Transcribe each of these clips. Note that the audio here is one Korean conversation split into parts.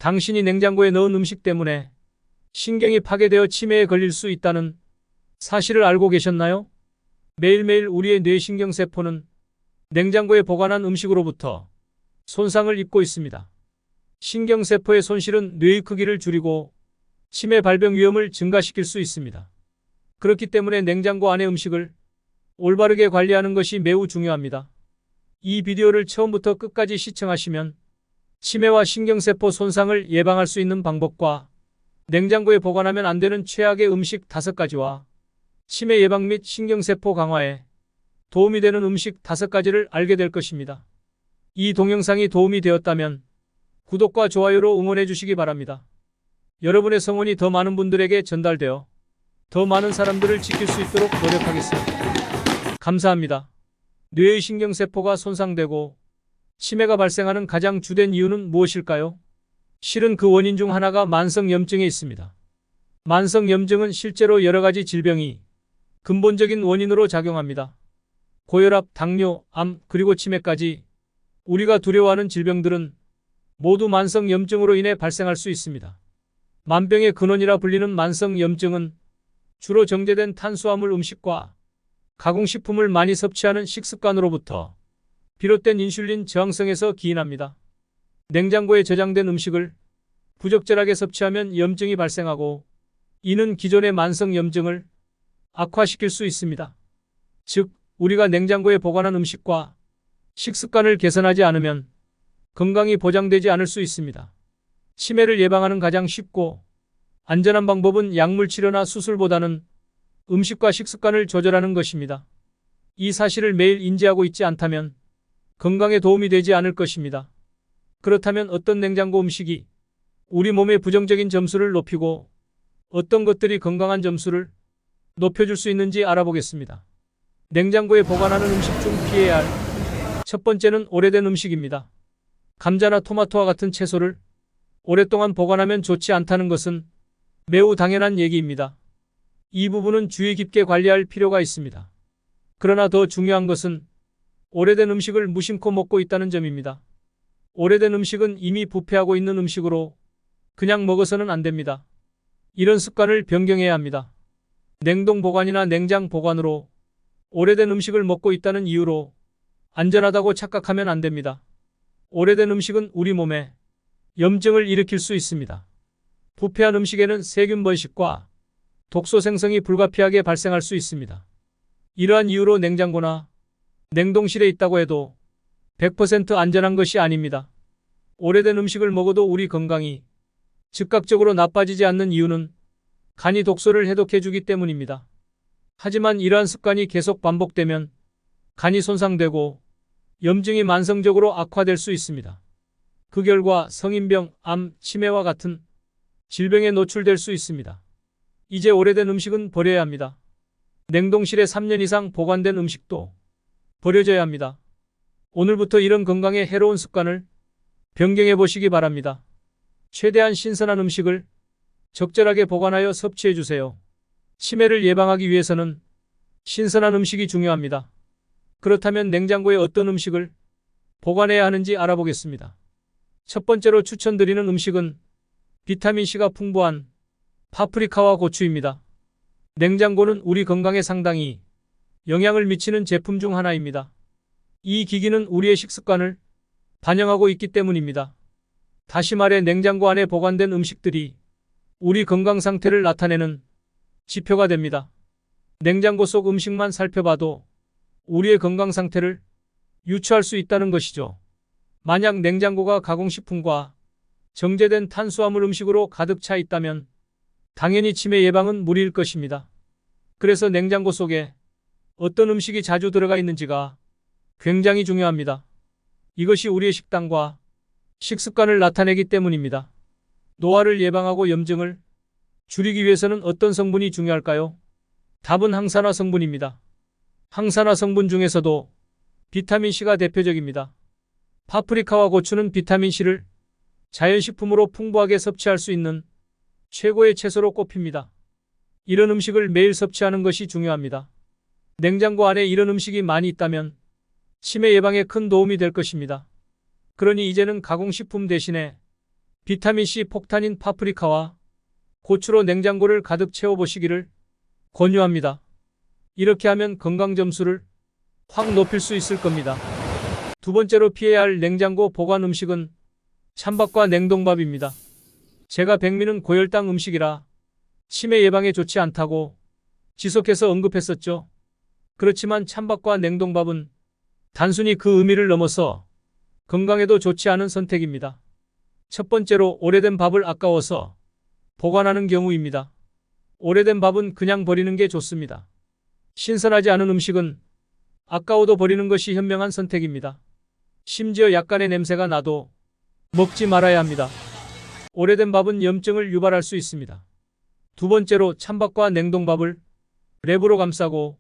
당신이 냉장고에 넣은 음식 때문에 신경이 파괴되어 치매에 걸릴 수 있다는 사실을 알고 계셨나요? 매일매일 우리의 뇌신경세포는 냉장고에 보관한 음식으로부터 손상을 입고 있습니다. 신경세포의 손실은 뇌의 크기를 줄이고 치매 발병 위험을 증가시킬 수 있습니다. 그렇기 때문에 냉장고 안의 음식을 올바르게 관리하는 것이 매우 중요합니다. 이 비디오를 처음부터 끝까지 시청하시면 치매와 신경세포 손상을 예방할 수 있는 방법과 냉장고에 보관하면 안 되는 최악의 음식 5가지와 치매 예방 및 신경세포 강화에 도움이 되는 음식 5가지를 알게 될 것입니다. 이 동영상이 도움이 되었다면 구독과 좋아요로 응원해 주시기 바랍니다. 여러분의 성원이 더 많은 분들에게 전달되어 더 많은 사람들을 지킬 수 있도록 노력하겠습니다. 감사합니다. 뇌의 신경세포가 손상되고 치매가 발생하는 가장 주된 이유는 무엇일까요? 실은 그 원인 중 하나가 만성염증에 있습니다. 만성염증은 실제로 여러 가지 질병이 근본적인 원인으로 작용합니다. 고혈압, 당뇨, 암, 그리고 치매까지 우리가 두려워하는 질병들은 모두 만성염증으로 인해 발생할 수 있습니다. 만병의 근원이라 불리는 만성염증은 주로 정제된 탄수화물 음식과 가공식품을 많이 섭취하는 식습관으로부터 비롯된 인슐린 저항성에서 기인합니다. 냉장고에 저장된 음식을 부적절하게 섭취하면 염증이 발생하고 이는 기존의 만성염증을 악화시킬 수 있습니다. 즉, 우리가 냉장고에 보관한 음식과 식습관을 개선하지 않으면 건강이 보장되지 않을 수 있습니다. 치매를 예방하는 가장 쉽고 안전한 방법은 약물 치료나 수술보다는 음식과 식습관을 조절하는 것입니다. 이 사실을 매일 인지하고 있지 않다면 건강에 도움이 되지 않을 것입니다. 그렇다면 어떤 냉장고 음식이 우리 몸의 부정적인 점수를 높이고 어떤 것들이 건강한 점수를 높여줄 수 있는지 알아보겠습니다. 냉장고에 보관하는 음식 중 피해야 할 첫 번째는 오래된 음식입니다. 감자나 토마토와 같은 채소를 오랫동안 보관하면 좋지 않다는 것은 매우 당연한 얘기입니다. 이 부분은 주의 깊게 관리할 필요가 있습니다. 그러나 더 중요한 것은 오래된 음식을 무심코 먹고 있다는 점입니다. 오래된 음식은 이미 부패하고 있는 음식으로 그냥 먹어서는 안 됩니다. 이런 습관을 변경해야 합니다. 냉동 보관이나 냉장 보관으로 오래된 음식을 먹고 있다는 이유로 안전하다고 착각하면 안 됩니다. 오래된 음식은 우리 몸에 염증을 일으킬 수 있습니다. 부패한 음식에는 세균 번식과 독소 생성이 불가피하게 발생할 수 있습니다. 이러한 이유로 냉장고나 냉동실에 있다고 해도 100% 안전한 것이 아닙니다. 오래된 음식을 먹어도 우리 건강이 즉각적으로 나빠지지 않는 이유는 간이 독소를 해독해주기 때문입니다. 하지만 이러한 습관이 계속 반복되면 간이 손상되고 염증이 만성적으로 악화될 수 있습니다. 그 결과 성인병, 암, 치매와 같은 질병에 노출될 수 있습니다. 이제 오래된 음식은 버려야 합니다. 냉동실에 3년 이상 보관된 음식도 버려져야 합니다. 오늘부터 이런 건강에 해로운 습관을 변경해 보시기 바랍니다. 최대한 신선한 음식을 적절하게 보관하여 섭취해 주세요. 치매를 예방하기 위해서는 신선한 음식이 중요합니다. 그렇다면 냉장고에 어떤 음식을 보관해야 하는지 알아보겠습니다. 첫 번째로 추천드리는 음식은 비타민C가 풍부한 파프리카와 고추입니다. 냉장고는 우리 건강에 상당히 영향을 미치는 제품 중 하나입니다. 이 기기는 우리의 식습관을 반영하고 있기 때문입니다. 다시 말해 냉장고 안에 보관된 음식들이 우리 건강 상태를 나타내는 지표가 됩니다. 냉장고 속 음식만 살펴봐도 우리의 건강 상태를 유추할 수 있다는 것이죠. 만약 냉장고가 가공식품과 정제된 탄수화물 음식으로 가득 차 있다면 당연히 치매 예방은 무리일 것입니다. 그래서 냉장고 속에 어떤 음식이 자주 들어가 있는지가 굉장히 중요합니다. 이것이 우리의 식단과 식습관을 나타내기 때문입니다. 노화를 예방하고 염증을 줄이기 위해서는 어떤 성분이 중요할까요? 답은 항산화 성분입니다. 항산화 성분 중에서도 비타민C가 대표적입니다. 파프리카와 고추는 비타민C를 자연식품으로 풍부하게 섭취할 수 있는 최고의 채소로 꼽힙니다. 이런 음식을 매일 섭취하는 것이 중요합니다. 냉장고 안에 이런 음식이 많이 있다면 치매 예방에 큰 도움이 될 것입니다. 그러니 이제는 가공식품 대신에 비타민C 폭탄인 파프리카와 고추로 냉장고를 가득 채워보시기를 권유합니다. 이렇게 하면 건강 점수를 확 높일 수 있을 겁니다. 두 번째로 피해야 할 냉장고 보관 음식은 찬밥과 냉동밥입니다. 제가 백미는 고혈당 음식이라 치매 예방에 좋지 않다고 지속해서 언급했었죠. 그렇지만 찬밥과 냉동밥은 단순히 그 의미를 넘어서 건강에도 좋지 않은 선택입니다. 첫 번째로 오래된 밥을 아까워서 보관하는 경우입니다. 오래된 밥은 그냥 버리는 게 좋습니다. 신선하지 않은 음식은 아까워도 버리는 것이 현명한 선택입니다. 심지어 약간의 냄새가 나도 먹지 말아야 합니다. 오래된 밥은 염증을 유발할 수 있습니다. 두 번째로 찬밥과 냉동밥을 랩으로 감싸고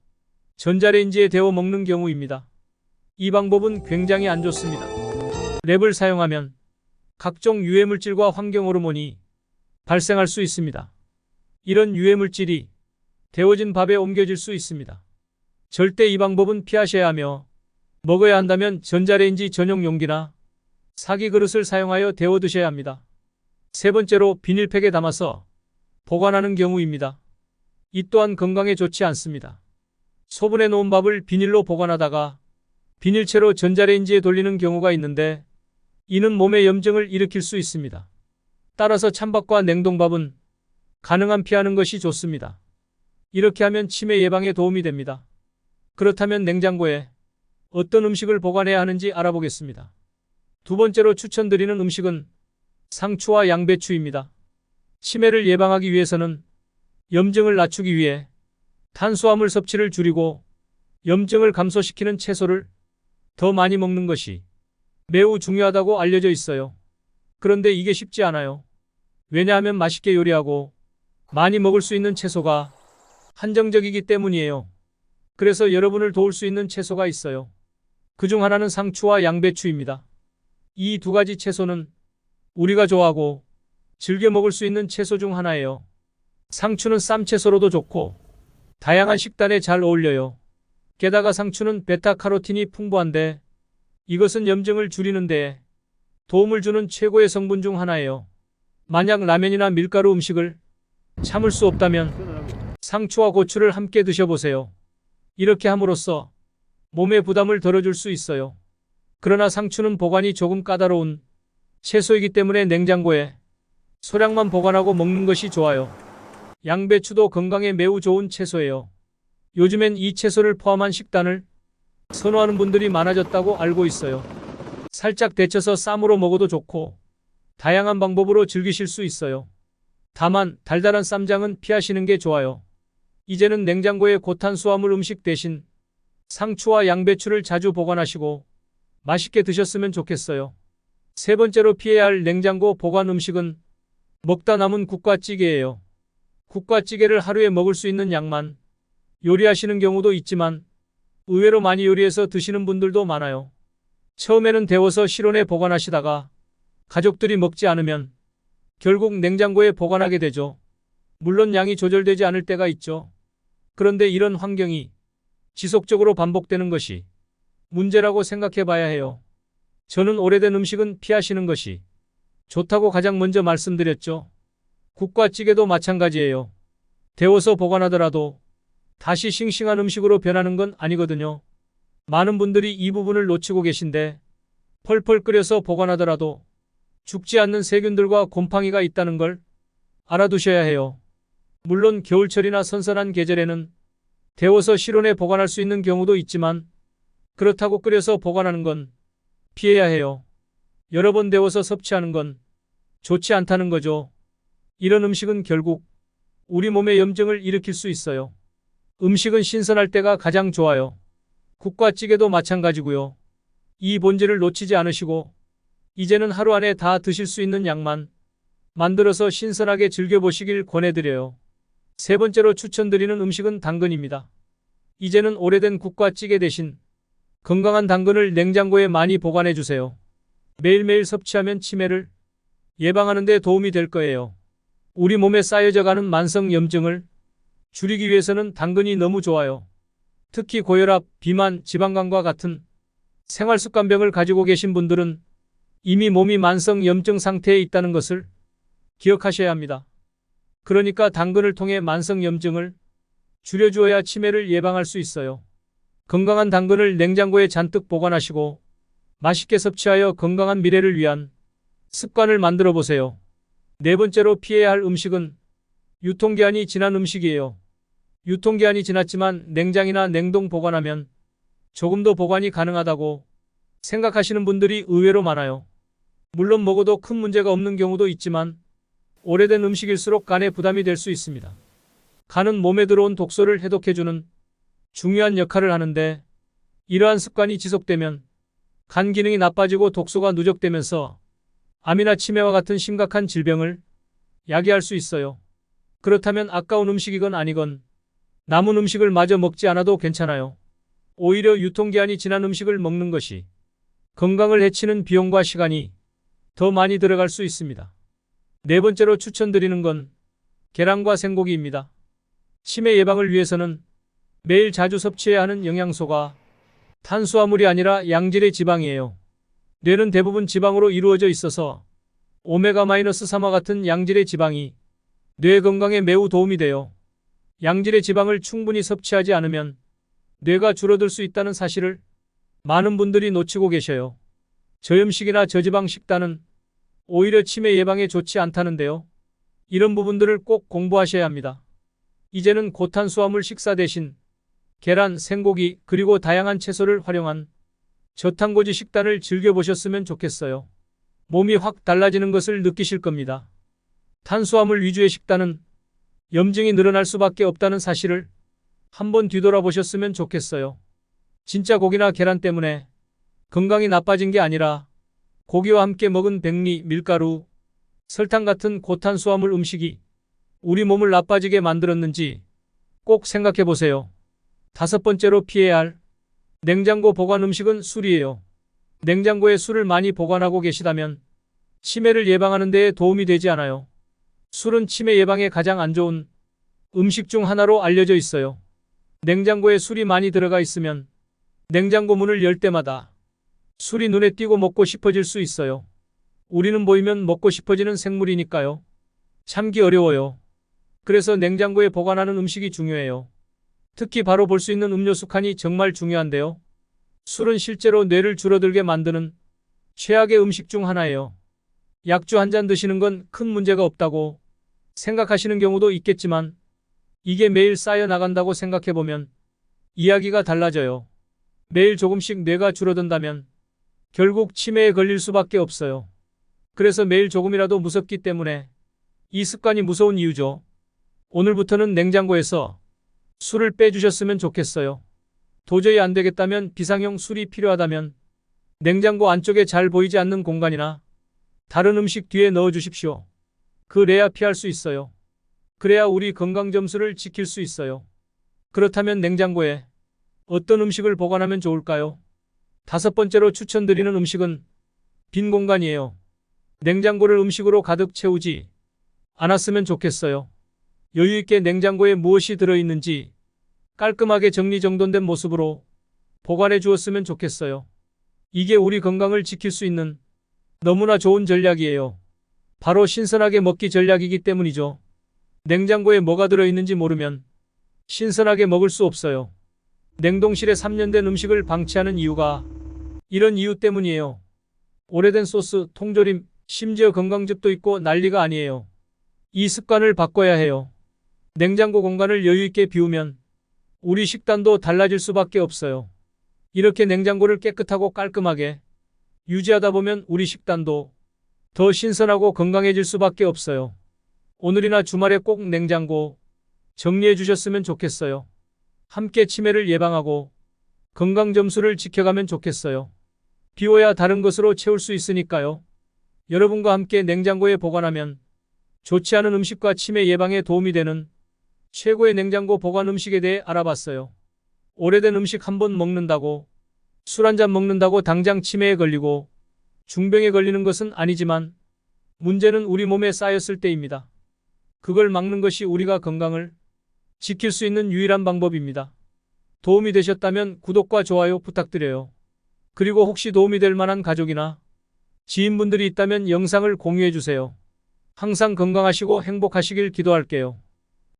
전자레인지에 데워 먹는 경우입니다. 이 방법은 굉장히 안 좋습니다. 랩을 사용하면 각종 유해물질과 환경호르몬이 발생할 수 있습니다. 이런 유해물질이 데워진 밥에 옮겨질 수 있습니다. 절대 이 방법은 피하셔야 하며 먹어야 한다면 전자레인지 전용 용기나 사기 그릇을 사용하여 데워 드셔야 합니다. 세 번째로 비닐팩에 담아서 보관하는 경우입니다. 이 또한 건강에 좋지 않습니다. 소분해 놓은 밥을 비닐로 보관하다가 비닐채로 전자레인지에 돌리는 경우가 있는데 이는 몸에 염증을 일으킬 수 있습니다. 따라서 찬밥과 냉동밥은 가능한 피하는 것이 좋습니다. 이렇게 하면 치매 예방에 도움이 됩니다. 그렇다면 냉장고에 어떤 음식을 보관해야 하는지 알아보겠습니다. 두 번째로 추천드리는 음식은 상추와 양배추입니다. 치매를 예방하기 위해서는 염증을 낮추기 위해 탄수화물 섭취를 줄이고 염증을 감소시키는 채소를 더 많이 먹는 것이 매우 중요하다고 알려져 있어요. 그런데 이게 쉽지 않아요. 왜냐하면 맛있게 요리하고 많이 먹을 수 있는 채소가 한정적이기 때문이에요. 그래서 여러분을 도울 수 있는 채소가 있어요. 그중 하나는 상추와 양배추입니다. 이 두 가지 채소는 우리가 좋아하고 즐겨 먹을 수 있는 채소 중 하나예요. 상추는 쌈채소로도 좋고 다양한 식단에 잘 어울려요. 게다가 상추는 베타카로틴이 풍부한데 이것은 염증을 줄이는 데 도움을 주는 최고의 성분 중 하나예요. 만약 라면이나 밀가루 음식을 참을 수 없다면 상추와 고추를 함께 드셔보세요. 이렇게 함으로써 몸의 부담을 덜어줄 수 있어요. 그러나 상추는 보관이 조금 까다로운 채소이기 때문에 냉장고에 소량만 보관하고 먹는 것이 좋아요. 양배추도 건강에 매우 좋은 채소예요. 요즘엔 이 채소를 포함한 식단을 선호하는 분들이 많아졌다고 알고 있어요. 살짝 데쳐서 쌈으로 먹어도 좋고 다양한 방법으로 즐기실 수 있어요. 다만 달달한 쌈장은 피하시는 게 좋아요. 이제는 냉장고에 고탄수화물 음식 대신 상추와 양배추를 자주 보관하시고 맛있게 드셨으면 좋겠어요. 세 번째로 피해야 할 냉장고 보관 음식은 먹다 남은 국과 찌개예요. 국과 찌개를 하루에 먹을 수 있는 양만 요리하시는 경우도 있지만 의외로 많이 요리해서 드시는 분들도 많아요. 처음에는 데워서 실온에 보관하시다가 가족들이 먹지 않으면 결국 냉장고에 보관하게 되죠. 물론 양이 조절되지 않을 때가 있죠. 그런데 이런 환경이 지속적으로 반복되는 것이 문제라고 생각해 봐야 해요. 저는 오래된 음식은 피하시는 것이 좋다고 가장 먼저 말씀드렸죠. 국과 찌개도 마찬가지예요. 데워서 보관하더라도 다시 싱싱한 음식으로 변하는 건 아니거든요. 많은 분들이 이 부분을 놓치고 계신데 펄펄 끓여서 보관하더라도 죽지 않는 세균들과 곰팡이가 있다는 걸 알아두셔야 해요. 물론 겨울철이나 선선한 계절에는 데워서 실온에 보관할 수 있는 경우도 있지만 그렇다고 끓여서 보관하는 건 피해야 해요. 여러 번 데워서 섭취하는 건 좋지 않다는 거죠. 이런 음식은 결국 우리 몸에 염증을 일으킬 수 있어요. 음식은 신선할 때가 가장 좋아요. 국과 찌개도 마찬가지고요. 이 본질을 놓치지 않으시고 이제는 하루 안에 다 드실 수 있는 양만 만들어서 신선하게 즐겨보시길 권해드려요. 세 번째로 추천드리는 음식은 당근입니다. 이제는 오래된 국과 찌개 대신 건강한 당근을 냉장고에 많이 보관해 주세요. 매일매일 섭취하면 치매를 예방하는 데 도움이 될 거예요. 우리 몸에 쌓여져가는 만성 염증을 줄이기 위해서는 당근이 너무 좋아요. 특히 고혈압, 비만, 지방간과 같은 생활습관병을 가지고 계신 분들은 이미 몸이 만성 염증 상태에 있다는 것을 기억하셔야 합니다. 그러니까 당근을 통해 만성 염증을 줄여주어야 치매를 예방할 수 있어요. 건강한 당근을 냉장고에 잔뜩 보관하시고 맛있게 섭취하여 건강한 미래를 위한 습관을 만들어 보세요. 네 번째로 피해야 할 음식은 유통기한이 지난 음식이에요. 유통기한이 지났지만 냉장이나 냉동 보관하면 조금 더 보관이 가능하다고 생각하시는 분들이 의외로 많아요. 물론 먹어도 큰 문제가 없는 경우도 있지만 오래된 음식일수록 간에 부담이 될 수 있습니다. 간은 몸에 들어온 독소를 해독해주는 중요한 역할을 하는데 이러한 습관이 지속되면 간 기능이 나빠지고 독소가 누적되면서 암이나 치매와 같은 심각한 질병을 야기할 수 있어요. 그렇다면 아까운 음식이건 아니건 남은 음식을 마저 먹지 않아도 괜찮아요. 오히려 유통기한이 지난 음식을 먹는 것이 건강을 해치는 비용과 시간이 더 많이 들어갈 수 있습니다. 네 번째로 추천드리는 건 계란과 생고기입니다. 치매 예방을 위해서는 매일 자주 섭취해야 하는 영양소가 탄수화물이 아니라 양질의 지방이에요. 뇌는 대부분 지방으로 이루어져 있어서 오메가-3와 같은 양질의 지방이 뇌 건강에 매우 도움이 돼요. 양질의 지방을 충분히 섭취하지 않으면 뇌가 줄어들 수 있다는 사실을 많은 분들이 놓치고 계셔요. 저염식이나 저지방 식단은 오히려 치매 예방에 좋지 않다는데요. 이런 부분들을 꼭 공부하셔야 합니다. 이제는 고탄수화물 식사 대신 계란, 생고기, 그리고 다양한 채소를 활용한 저탄고지 식단을 즐겨보셨으면 좋겠어요. 몸이 확 달라지는 것을 느끼실 겁니다. 탄수화물 위주의 식단은 염증이 늘어날 수밖에 없다는 사실을 한번 뒤돌아보셨으면 좋겠어요. 진짜 고기나 계란 때문에 건강이 나빠진 게 아니라 고기와 함께 먹은 백미, 밀가루, 설탕 같은 고탄수화물 음식이 우리 몸을 나빠지게 만들었는지 꼭 생각해 보세요. 다섯 번째로 피해야 할 냉장고 보관 음식은 술이에요. 냉장고에 술을 많이 보관하고 계시다면 치매를 예방하는 데에 도움이 되지 않아요. 술은 치매 예방에 가장 안 좋은 음식 중 하나로 알려져 있어요. 냉장고에 술이 많이 들어가 있으면 냉장고 문을 열 때마다 술이 눈에 띄고 먹고 싶어질 수 있어요. 우리는 보이면 먹고 싶어지는 생물이니까요. 참기 어려워요. 그래서 냉장고에 보관하는 음식이 중요해요. 특히 바로 볼 수 있는 음료수 칸이 정말 중요한데요. 술은 실제로 뇌를 줄어들게 만드는 최악의 음식 중 하나예요. 약주 한 잔 드시는 건 큰 문제가 없다고 생각하시는 경우도 있겠지만 이게 매일 쌓여 나간다고 생각해보면 이야기가 달라져요. 매일 조금씩 뇌가 줄어든다면 결국 치매에 걸릴 수밖에 없어요. 그래서 매일 조금이라도 무섭기 때문에 이 습관이 무서운 이유죠. 오늘부터는 냉장고에서 술을 빼주셨으면 좋겠어요. 도저히 안 되겠다면 비상용 술이 필요하다면 냉장고 안쪽에 잘 보이지 않는 공간이나 다른 음식 뒤에 넣어주십시오. 그래야 피할 수 있어요. 그래야 우리 건강 점수를 지킬 수 있어요. 그렇다면 냉장고에 어떤 음식을 보관하면 좋을까요? 다섯 번째로 추천드리는 음식은 빈 공간이에요. 냉장고를 음식으로 가득 채우지 않았으면 좋겠어요. 여유 있게 냉장고에 무엇이 들어있는지 깔끔하게 정리정돈된 모습으로 보관해 주었으면 좋겠어요. 이게 우리 건강을 지킬 수 있는 너무나 좋은 전략이에요. 바로 신선하게 먹기 전략이기 때문이죠. 냉장고에 뭐가 들어있는지 모르면 신선하게 먹을 수 없어요. 냉동실에 3년 된 음식을 방치하는 이유가 이런 이유 때문이에요. 오래된 소스, 통조림, 심지어 건강즙도 있고 난리가 아니에요. 이 습관을 바꿔야 해요. 냉장고 공간을 여유 있게 비우면 우리 식단도 달라질 수밖에 없어요. 이렇게 냉장고를 깨끗하고 깔끔하게 유지하다 보면 우리 식단도 더 신선하고 건강해질 수밖에 없어요. 오늘이나 주말에 꼭 냉장고 정리해 주셨으면 좋겠어요. 함께 치매를 예방하고 건강 점수를 지켜가면 좋겠어요. 비워야 다른 것으로 채울 수 있으니까요. 여러분과 함께 냉장고에 보관하면 좋지 않은 음식과 치매 예방에 도움이 되는 최고의 냉장고 보관 음식에 대해 알아봤어요. 오래된 음식 한 번 먹는다고, 술 한 잔 먹는다고 당장 치매에 걸리고 중병에 걸리는 것은 아니지만 문제는 우리 몸에 쌓였을 때입니다. 그걸 막는 것이 우리가 건강을 지킬 수 있는 유일한 방법입니다. 도움이 되셨다면 구독과 좋아요 부탁드려요. 그리고 혹시 도움이 될 만한 가족이나 지인분들이 있다면 영상을 공유해 주세요. 항상 건강하시고 행복하시길 기도할게요.